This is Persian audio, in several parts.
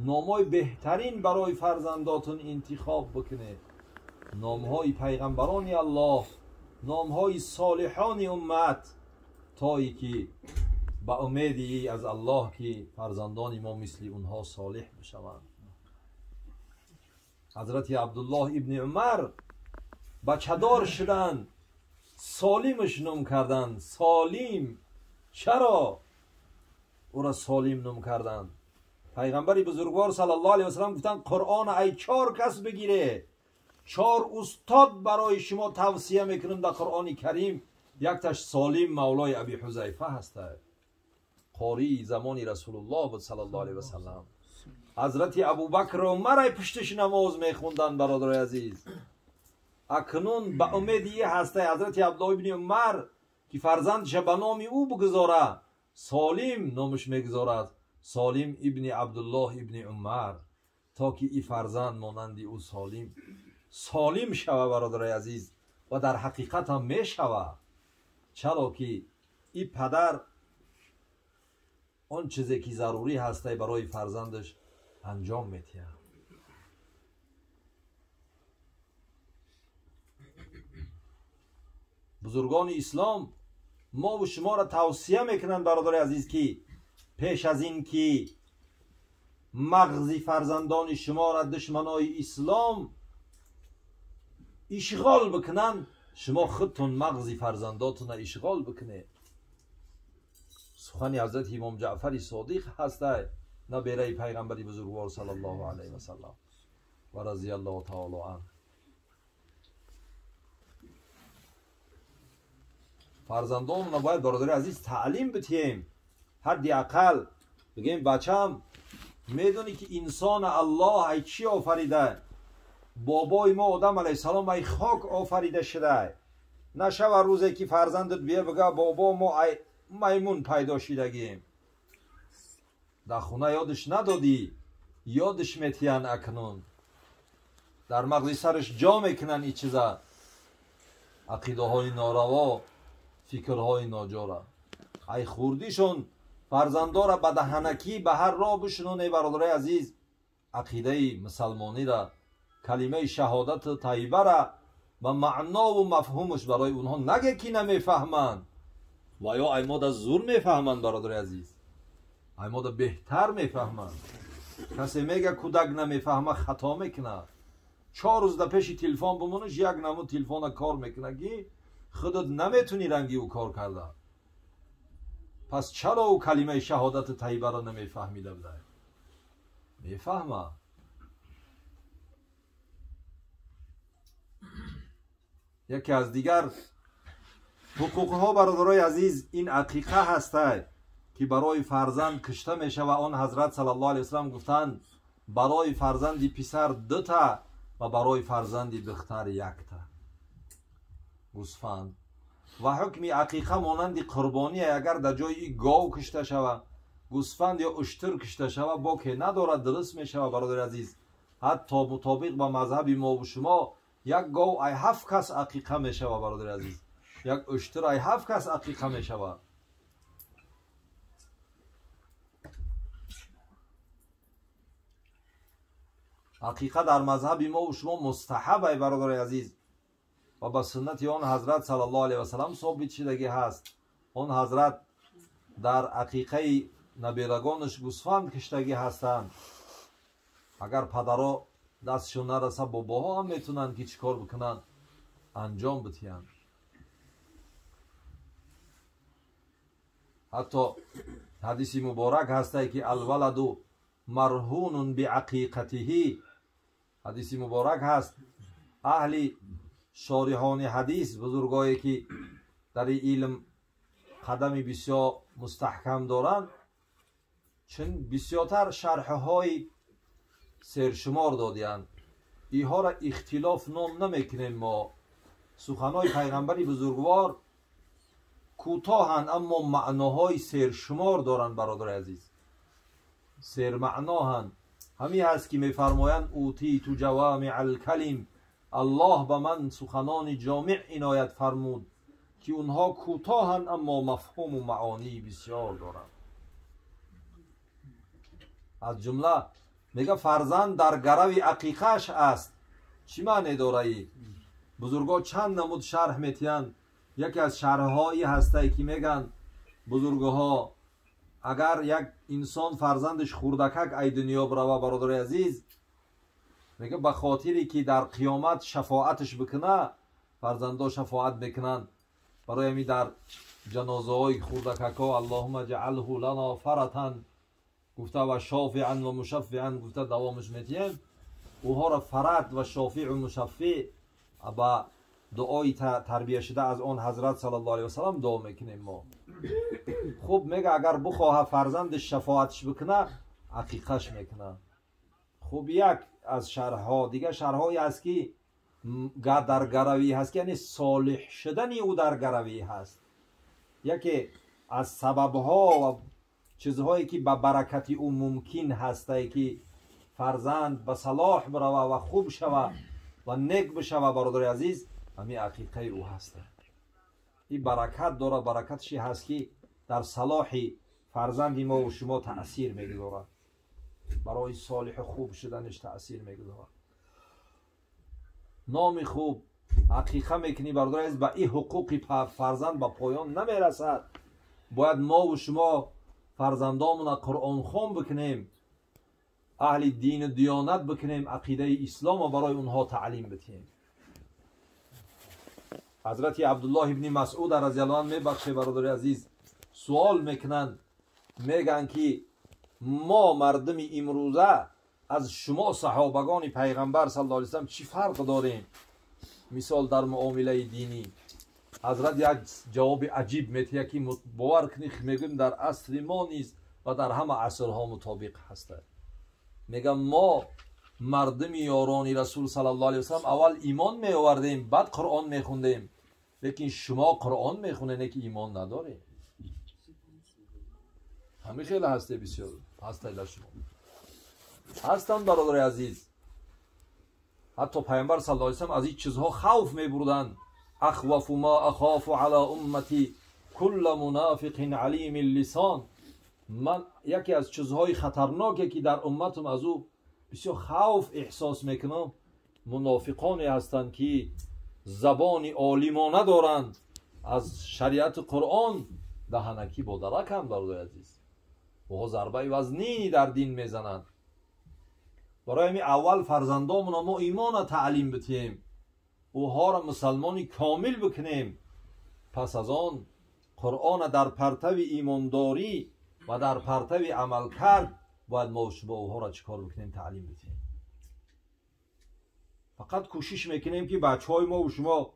نامهای بهترین برای فرزنداتون انتخاب بکنه، نامهای پیغمبران الله، نامهای صالحان امت، تایی که با امیدی از الله که فرزندان ما مثل اونها صالح بشوند. حضرت عبدالله ابن عمر بچه دار شدن، سالمش نام کردن. سالم. چرا او را سالم نام کردن؟ پیغمبر بزرگوار صلی الله علیه و سلم گفتن قرآن ای 4 کس بگیره، 4 استاد برای شما توصیه میکنم در قرآن کریم. یک تاش سالم مولای ابی حذیفه هسته، قاری زمانی رسول الله بود صلی الله علیه و سلم. حضرت ابوبکر و عمر پشتش نماز میخوندن. برادر عزیز، اکنون به امید یه هسته حضرت عبدالله ابن عمر که فرزندش به نام او بگذاره، سالم نامش میگذارد، سالم ابن عبدالله ابن عمر، تا که این فرزند مانند او سالم شوه برادر عزیز. و در حقیقت هم میشوه، چرا که این پدر اون چیزی که ضروری هسته برای فرزندش انجام میتیه. بزرگان اسلام ما و شما را توصیه میکنن برادر عزیز که پیش از این که مغز فرزندان شما را دشمنای اسلام اشغال بکنن، شما خودتون مغز فرزنداتون را اشغال بکنه. سخن حضرت امام جعفر صادق هسته، نبیره پیغمبری بزرگوار صلی الله علیه و سلم و رضی الله تعالی عنه. فرزندان را باید برادر عزیز تعلیم بتیم. حدی اقل بگیم بچم میدونی که انسان الله ای چی آفریده؟ بابای ما آدم علیه السلام ای خاک آفریده شده. نشوه روزی که فرزندت بیار بگه بابا ما ای میمون پیدا شدگیم. در خونه یادش ندادی، یادش میتین. اکنون در مغز سرش جا میکنن این چیزا، عقیده های ناروا، فکرهای ناجوره. ای خوردیشون فرزندا را به دهنکی به هر راه بشنونه برادر عزیز. عقیده مسلمانی را، کلمه شهادت طیبه را و معنا و مفهومش برای اونها نگه که نمیفهمند، و یا ایماد از زور میفهمند برادر عزیز، ایماد بهتر میفهمند. کسی میگه کودک نمیفهمه خطا میکنه. 4 روز در پیش تلفن بمونش، یک نمو تلفن کار میکنه که خودت نمیتونی رنگی او کار کرده. پس چرا او کلمه شهادت طیبه را نمیفهمیده بوده؟ میفهمه. یکی از دیگر حقوقها برادرای عزیز این عقیقه هسته که برای فرزند کشته میشه و آن حضرت صلی الله علیه وسلم گفتند برای فرزندی پسر 2 تا و برای فرزندی دختر 1 تا گوسفند. و حکم عقیقه مانند قربانی اگر در جای گاو کشته شود، گوسفند یا اشتر کشته شود باکی ندارد، درست میشه برادر عزیز. حتی مطابق با مذهب ما و شما یک گاو ای 7 کس عقیقه میشه برادر عزیز، یک اشتر ای 7 کس عقیقه میشه. عقیقه در مذهب ما و شما مستحب ای برادر عزیز و با سنت آن حضرت صلی الله علیه و سلم ثابت شدگی هست. آن حضرت در عقیقه نبیرگانش گوسفند کشتگی هستند. اگر پدرها دستشون نرسه باباها هم میتونن که چیکار بکنن، انجام بتین. حتی حدیث مبارک هسته که الولد مرهون بعقیقته. حدیث مبارک هست. اهل شارحان حدیث، بزرگایی که در علم قدم بسیار مستحکم دارند، چون بسیارتر شرحهای سرشمار دادیند. اینها را اختلاف نام نمیکنیم. ما سخنهای پیغمبری بزرگوار کوتاهند اما معناهای سرشمار دارند برادر عزیز. سر معناهند. همین هست که میفرمایند اوتی تو جوامع الکلم، الله به من سخنان جامع عنایت فرمود که اونها کوتاهن اما مفهوم و معانی بسیار دارند. از جمله میگه فرزند در گرو عقیقش است. چی معنی داره ای؟ بزرگا چند نمود شرح میتین. یکی از شرحهایی هسته که میگن بزرگها اگر یک انسان فرزندش خوردکک ای دنیا بروا برادر عزیز، میگه به خاطری که در قیامت شفاعتش بکنه، فرزندا شفاعت بکنن برای می در جنازه های خوردکک ها اللهم اجعله لنا فرطا گفته و شافعا و مشفعا گفته دوامش میتیم. اوها را فرط و شافع و مشفع با دعای تربیه شده از اون حضرت صلی الله علیه و سلم دعا میکنیم ما. خوب میگه اگر بخواه فرزندش شفاعتش بکنه عقیقش میکنه. خوب یک از شرحها دیگه شرحهایی هست که در گروی هست که یعنی صالح شدنی او در گروی هست. یکی از سببها و چیزهایی که به برکت او ممکن هسته که فرزند به صلاح بروه و خوب شوه و نیک بشوه برادر عزیز، همین عقیقه او هسته. این برکت داره. برکتشی هست که در صلاح فرزندی ما و شما تأثیر میگذاره، برای صالح خوب شدنش تأثیر میگذاره. نام خوب عقیقه میکنی برادر عزیز، به این حقوقی فرزند به پایان نمیرسد. باید ما و شما فرزندامون قرآن خوان بکنیم، اهل دین و دیانت بکنیم، عقیده اسلام رو برای اونها تعلیم بدیم. حضرت عبدالله ابن مسعود رضی الله عنه میبخشه برادر عزیز، سوال میکنن، میگن که ما مردم امروزه از شما صحابگان پیغمبر صلی الله علیه و سلم چی فرق داریم مثال در معامله دینی؟ حضرت یک جواب عجیب میده که باور کنید میگم در عصر ما نیست و در همه عصرها مطابق هسته. میگم ما مردم یاران رسول صلی الله علیه و سلم اول ایمان می آوردیم بعد قرآن میخوندیم، لیکن شما قرآن میخونید که ایمان نداره. همین خیلی هسته، بسیار هسته در شما هستن برادر عزیز. حتی پیامبر صلی الله علیه و سلم از این چیزها خوف میبردن. اخوف ما اخاف علی امتی کل منافق علیم اللسان. من یکی از چیزهای خطرناکی که در امتم از او بسیار خوف احساس میکنم منافقانی هستند که زبان عالمانه دارند، از شریعت قرآن دهنکی با درکند برادر عزیز. و ضربه وزنی در دین میزنند. برای می اول فرزندامون ما ایمان تعلیم بدیم، اوها را مسلمانی کامل بکنیم، پس از آن قرآن در پرتو ایمانداری و در پرتو عمل کرد باید ما با اوها را چیکار بکنیم؟ تعلیم بدیم. فقط کوشش میکنیم که بچه های ما و شما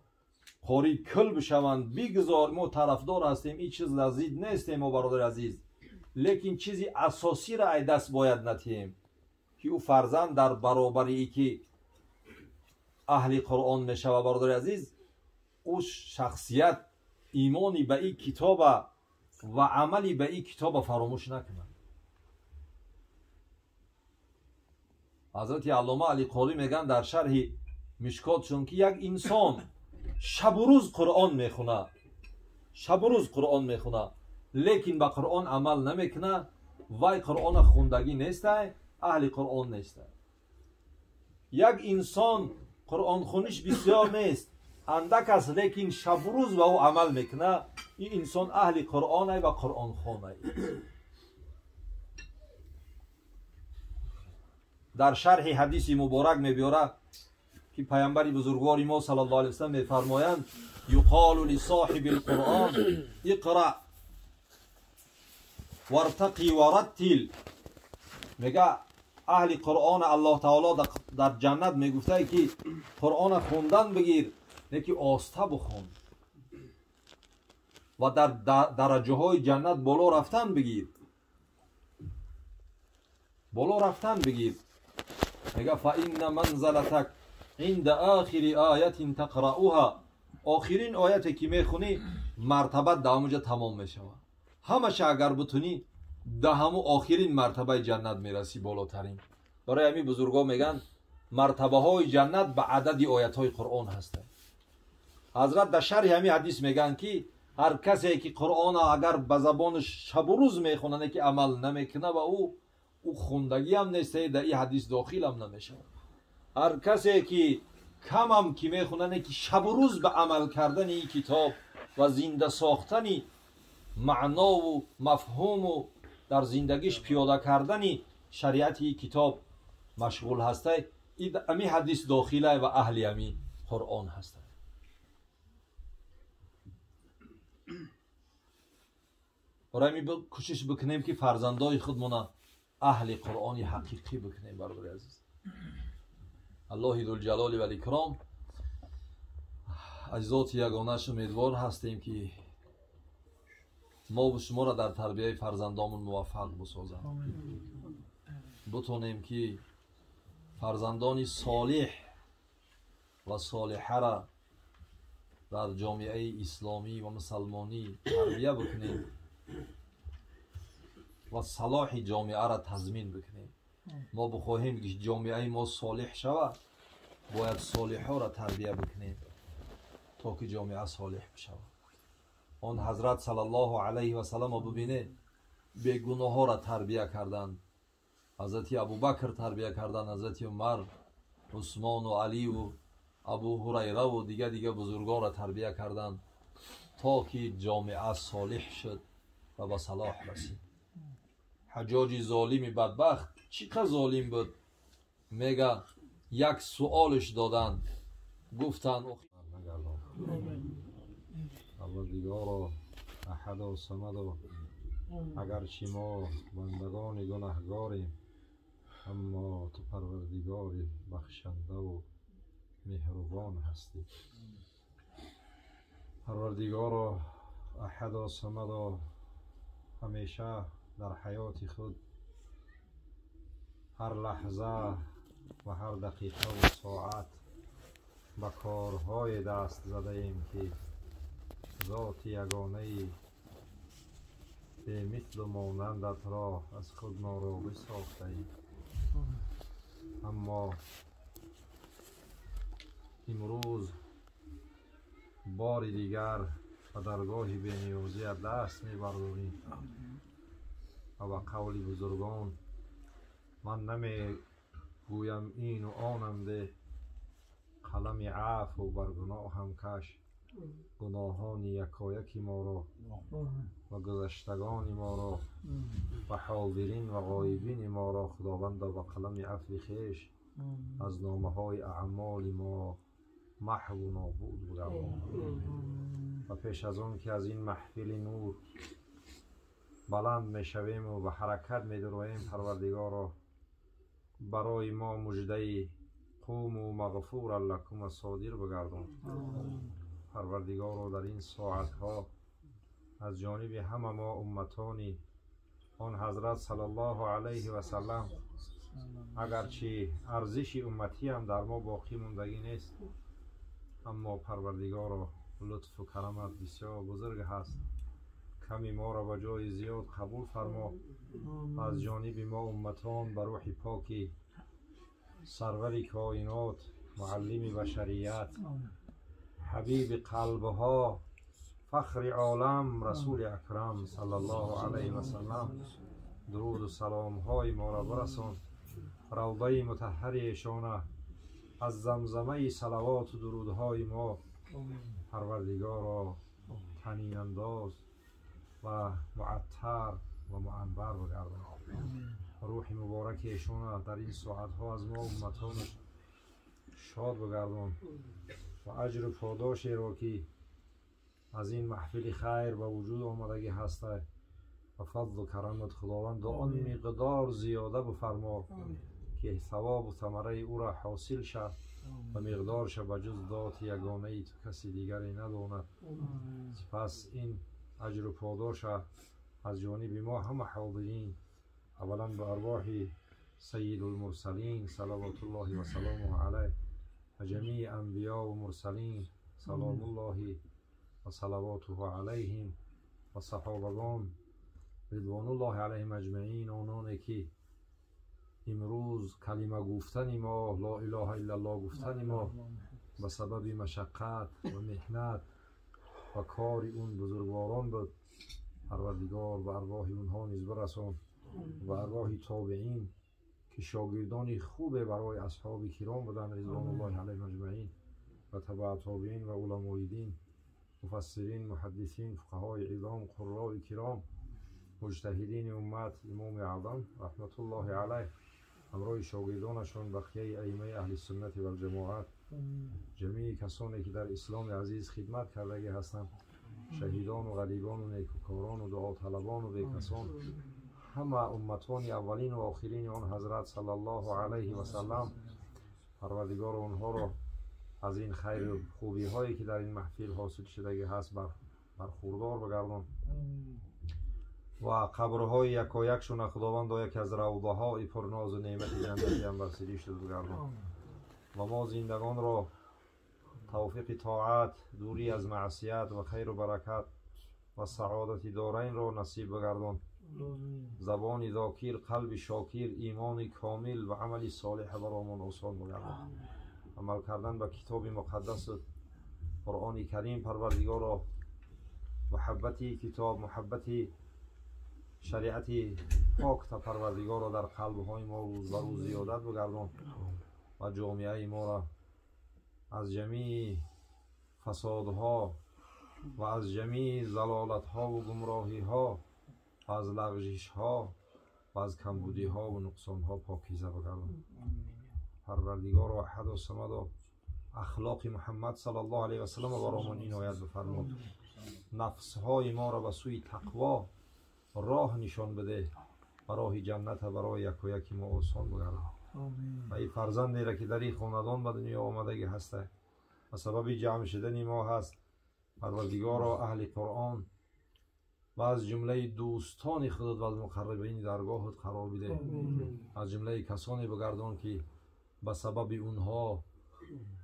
قاری کل بشوند، بیگذار ما طرفدار هستیم، این چیز لذیذ نیستیم ما برادر عزیز، لیکن چیزی اساسی را ای دست باید نتیم که او فرزند در برابری که اهل قرآن میشوه برادر عزیز، او شخصیت ایمانی به این کتاب و عملی به این کتاب فراموش نکنه. حضرت علامه علی قاری میگن در شرح مشکاتشون که یک انسان شب و روز قرآن میخونه، شب و روز قرآن میخونه، لیکن به قرآن عمل نمیکنه، وای قرآن خوندگی نیسته، اهل قرآن نیسته. یک انسان قرآن خونش بسیار نیست، اندک است، لیکن شب و روز و او عمل میکنه، این انسان اهل قرآن و قرآن خونه. در شرح حدیث مبارک میبیاره که پیامبر بزرگوار ما صلی الله علیه و سلم میفرمایند یقال لصاحب القرآن اقرأ وارتقی ورتل. میگه اهل قرآن الله تعالی در جنت میگفته که قرآن خوندن بگیر، لیکن آسته بخون و در درجه های جنت بالا رفتن بگیر، بالا رفتن بگیر. میگه فإن منزلتک عند آخر آیت تقرأها، آخرین آیتی که میخونی مرتبه دهمجا تمام میشه، همش اگر بتونی دهم و آخرین مرتبه جنت میرسی، بالاترین. برای همین بزرگا میگن مرتبه های جنت به عدد آیت های قرآن هستند. حضرت در شرح همین حدیث میگن که هر کسی که قرآن اگر به زبانش شب و روز میخوننه که عمل نمیکنه و او خوندگی هم نیسته، در این حدیث داخل هم نمیشه. هر کسی که کم هم که میخوننه که شب و روز به عمل کردن این کتاب و زنده ساختن معنا و مفهوم و در زندگیش پیاده کردن شریعت این کتاب مشغول هسته، امی حدیث داخله و اهل امی قرآن هسته. برای می کوشش بکنیم که فرزندای خودمون اهل قرآن حقیقی بکنیم. برادر عزیز، الله ذوالجلال و الاکرام از ذات یگانه‌اش امیدوار هستیم که ما و شما را در تربیت فرزندامون موفق بسازد، بتونیم که فرزندان صالح و صالحه را در جامعه اسلامی و مسلمانی تربیت بکنیم و صلاح جامعه را تضمین بکنیم. ما بخواهیم که جامعه ما صالح شود، باید صالحا را تربیت بکنیم تا که جامعه صالح بشود. آن حضرت صلی الله علیه و سلم ببینه بیگناه ها را تربیت کردند. حضرت ابوبکر تربیت کردند، حضرت عمر، عثمان و علی و ابو هریره و دیگه بزرگان را تربیت کردند تا که جامعه صالح شد و به صلاح رسید. حجاج ظالم بدبخت چقدر ظالم بود، میگه یک سوالش دادند، گفتند پروردگارا احد و صمد و اگرچه ما بندگان گناهگاریم اما تو پروردگار بخشنده و مهربان هستی. پروردگارا احد و صمد و همیشه در حیات خود هر لحظه و هر دقیقه و ساعت به کارهای دست زده ایم که ذات یگانه به مثل و مانندت را از خود ناراضی ساخته ایم. اما امروز بار دیگر و درگاه بینیازی دست می‌برداریم و با قول بزرگان من نمیگویم این و آنم ده، قلم عفو بر گناه هم کش، گناهان یکایک ما را و گذشتگان ما را و حاضرین و غایبین ما را خداوند با قلم عفو خویش از نامه های اعمال ما محو و نابود بگردان. و پیش از آن که از این محفل نور بلند می شویم و به حرکت می درویم، پروردگارا برای ما مژده قوم و مغفور لکم صادر بگردان. پروردگارا در این ساعت ها از جانب همه ما امتانی آن حضرت صلی الله علیه و سلم، اگرچه ارزش امتی هم در ما باقی موندگی نیست، اما پروردگارا لطف و کرمت بسیار بزرگ هست، کمی ما را به جای زیاد قبول فرما. از جانب ما امتان به روح پاکی سرور کائنات، معلم بشریت، حبیب قلبها، فخر عالم رسول اکرم صلی الله علیه و سلم درود و سلام های ما را برسان. روضه مطهر ایشان از زمزمه صلوات و درودهای ما پروردگارا طنین انداز و معطر و معنبر بگردان. روح مبارک ایشان در این ساعت ها از ما امتانش شاد بگردان و اجر و پاداش را که از این محفل خیر به وجود آمدگی هسته و فضل و کرمت خداوند آن مقدار زیاده بفرما که ثواب و ثمره او را حاصل شد و مقدارش به جز ذات یگانه ای تو کسی دیگری نداند. پس این اجر و پاداش از جانب ما همه حاضرین، اولا به ارواح سید المرسلین صلوات الله و سلامه علیه و جمیع انبیاء و مرسلین سلام الله و صلواته علیهم و صحابگان رضوان الله علیهم اجمعین، آنانی که امروز کلمه گفتن ما، لا اله الا الله گفتن ما به سبب مشقت و محنت و کار اون بزرگواران بود. پروردگار به ارواح اونها نیز برسان و ارواح تابعین که شاگردان خوب برای اصحاب کرام بودند رضوان الله علیهم اجمعین و تبع تابعین و علمای دین، مفسرین، محدثین، فقهای عظام، قراء کرام، مجتهدین امت، امام اعظم رحمت الله علیه، همراه شاگردانشان، بقیه ائمه اهل سنت و الجماعت، جمیع کسانی که در اسلام عزیز خدمت کرده هستند، شهیدان و غریبان و نیکوکاران و دعا طلبان و بیکسان، همه امتان اولین و آخرین آن حضرت صلی الله علیه و سلم. پروردگار آنها را از این خیر و خوبی هایی که در این محفل حاصل شده هست برخوردار بگردان و قبرهای یکایکشون خداوند یکی از روضه های پرناز و نعمت جنتی هم برسیدی شد بگردان و ما زندگان را توفیق طاعت، دوری از معصیت و خیر و برکت و سعادت دارین را نصیب بگردان. زبان ذاکر، قلب شاکر، ایمان کامل و عمل صالح برامون آسان بگردان. عمل کردن به کتاب مقدس قرآن کریم پروردگار را محبتی کتاب، محبتی شریعت پاک تا پروردگار را در قلب های ما روز به روز زیادت بگردان و جامعه ما را از جمیع فسادها و از جمیع ضلالتها و گمراهیها و از لغزشها و از کمبودیها و نقصانها پاکیزه بگردان. پروردگار احد و صمد و اخلاق محمد صلی الله علیه و سلم برامون عنایت بفرماد. نفسهای ما را به سوی تقوا راه نشان بده و راه جنت برای یک و یک ما آسان بگردان. و این فرزندی را که در این خاندان به دنیا آمدگی هسته و سبب جمع شدن ما هست، پروردگار اهل قرآن و از جمله دوستان خودت و از مقربین درگاهت قرار بده. از جمله کسانی بگردان که به سبب اونها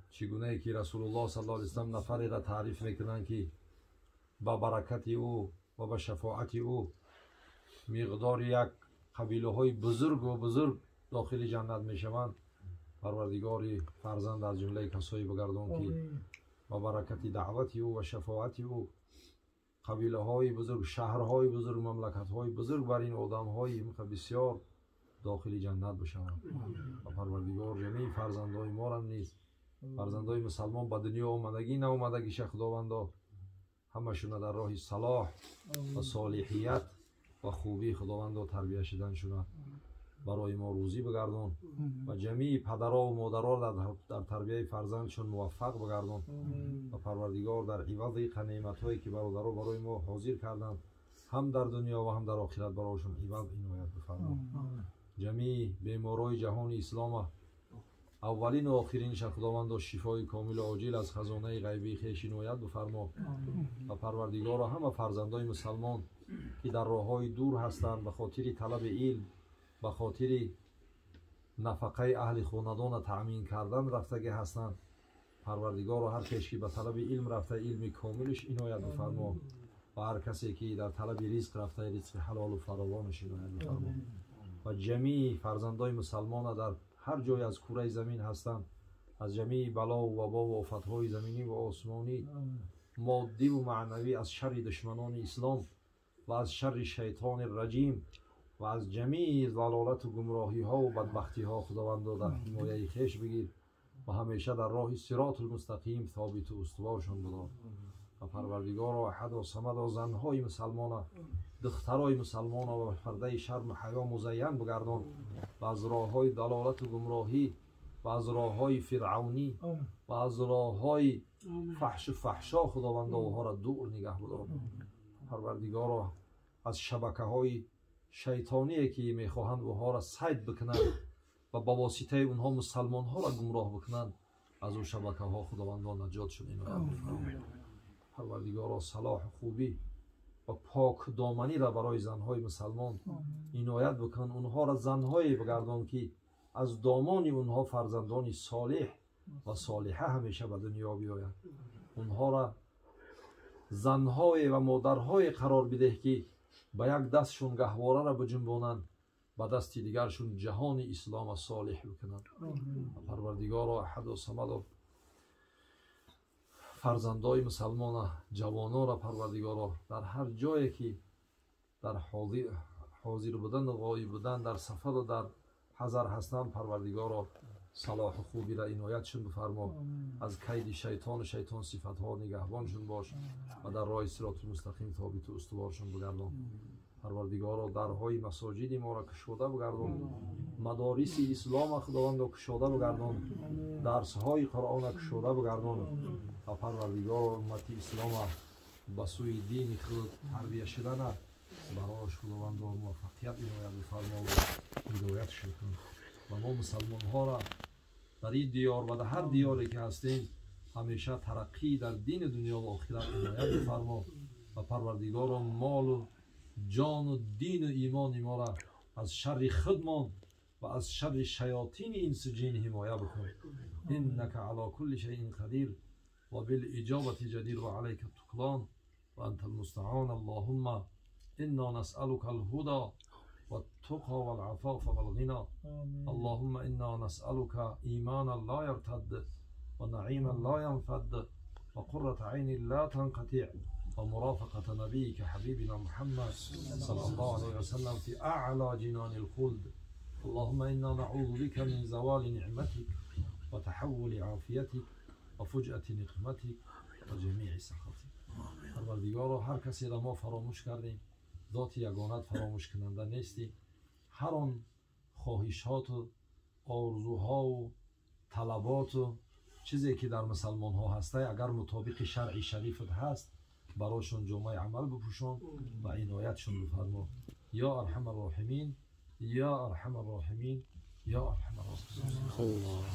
چگونه که رسول الله صلی الله علیه وسلم نفری را تعریف میکنند که با برکت او و با شفاعت او مقدار یک قبیله های بزرگ داخل جنت میشوند. پروردگار فرزند از جمله کسایی بگردان که با برکت دعوت او و شفاعت او قبیله های بزرگ، شهرهای بزرگ، مملکت های بزرگ بر این آدم های بسیار داخل جنت بشوند. و پروردگار جمیع فرزندای ما را نیز فرزندای مسلمان به دنیا آمدگی نآمدگی خداوندا همشون در راه صلاح و صالحیت و خوبی خداوندا تربیت شدن شده برای ما روزی بگردان و جمیع پدرها و مادرها در تربیت فرزندشون موفق بگردان. و پروردگار در عوض غنیمت هایی که برادرها برای ما حاضر کردند هم در دنیا و هم در آخرت برایشون عوض عنایت بفرما. جمیع بیمارای جهان اسلام اولین و آخرین خداوند شفای کامل و عاجل از خزانه غیبی خویش عنایت بفرما. و پروردگار همه فرزندای مسلمان که در راههای دور هستند به خاطر طلب علم، به خاطر نفقه اهل خاندان تأمین کردن رفتگی هستند، پروردگار هر کسی که به طلب علم رفته علم کاملش عنایت بفرما و هر کسی که در طلب رزق رفته رزق حلال و فراوانش عنایت بفرما. و جمیع فرزندای مسلمان در هر جای از کره زمین هستند از جمیع بلا و وبا و آفتهای زمینی و آسمانی مادی و معنوی از شر دشمنان اسلام و از شر شیطان رجیم و از جمیع ضلالت و گمراهی ها و بدبختی ها خداوند در حمایه خویش بگیر و همیشه در راه صراط المستقیم ثابت و استوارشان بدار. و پروردگار احد و صمد و زنهای مسلمان دخترای مسلمان و پرده شرم و حیا مزین بگردان و از راه های دلالت و گمراهی و از راه های فرعونی و از راه های فحش و فحشا خداوند آنها را دور نگه بدار. پروردگار از شبکه های شیطانی که میخواهند اونها را صید بکنند و با واسطه اونها مسلمان ها را گمراه بکنند از اون شبکه ها خداوند نجات شد. پروردگار صلاح و خوبی و پاک دامنی را برای زنهای مسلمان عنایت بکن. اونها را زنهایی بگردان که از دامان اونها فرزندان صالح و صالحه همیشه به دنیا بیاید. اونها را زنهای و مادرهای قرار بده که با یک دستشون گهواره را بجنبانند، با دست دیگرشون جهان اسلام صالح بکنند. پروردگار احد و صمد فرزندای مسلمان جوانان را پروردگارا در هر جایی که در حاضر بودن و غایب بودن در سفر و در حضر هستند پروردگارا صلاح و خوبی را عنایتشون بفرما از کید شیطان و شیطان صفتها نگهبانشون باش و در راه صراط مستقیم ثابت و استوارشون بگردان پروردگارا درهای مساجد ما را کشوده بگردان مدارس اسلام خداوند را کشوده بگردان درسهای قرآن را کشوده بگردان و پروردگارا امت اسلام به سوی دین خود تربیه شدن برایش خداوند را موفقیت عنایت بفرما و هدایتش کن و ما مسلمان ها را در این دیار و در هر دیاری که هستیم همیشه ترقی در دین دنیا و آخرت عنایت بفرما و پروردگارا مال و جان و دین و ایمان ما را از شر خودمان و از شر شیاطین انس و جن حمایه بکن انک علی کل شیء قدیر و بالاجابه جدیر و علیک التکلان و انت المستعان اللهم انا نسألك الهدى والتقى والعفاف والغنى اللهم انا نسألك ایمانا لا يرتد ونعيما لا ينفد وقرة عين لا تنقطع ومرافقة نبيك حبيبنا محمد صلى الله عليه وسلم في أعلى جنان الخلد اللهم إنا نعوذ بك من زوال نعمتك وتحول عافيتك وفجأة نقمتك وجميع سخطك پروردگارا هر کسی را ما فراموش کردیم ذات یگانت فراموش کننده نیستی هر آن خواهشات و آرزوها و طلبات و چیزی که در مسلمان ها هسته اگر مطابق شرع شریفت هست براشون جامعه عمل بپوشان و عنایتشون بفرما یا ارحم الراحمین یا ارحم الراحمین یا ارحم الراحمین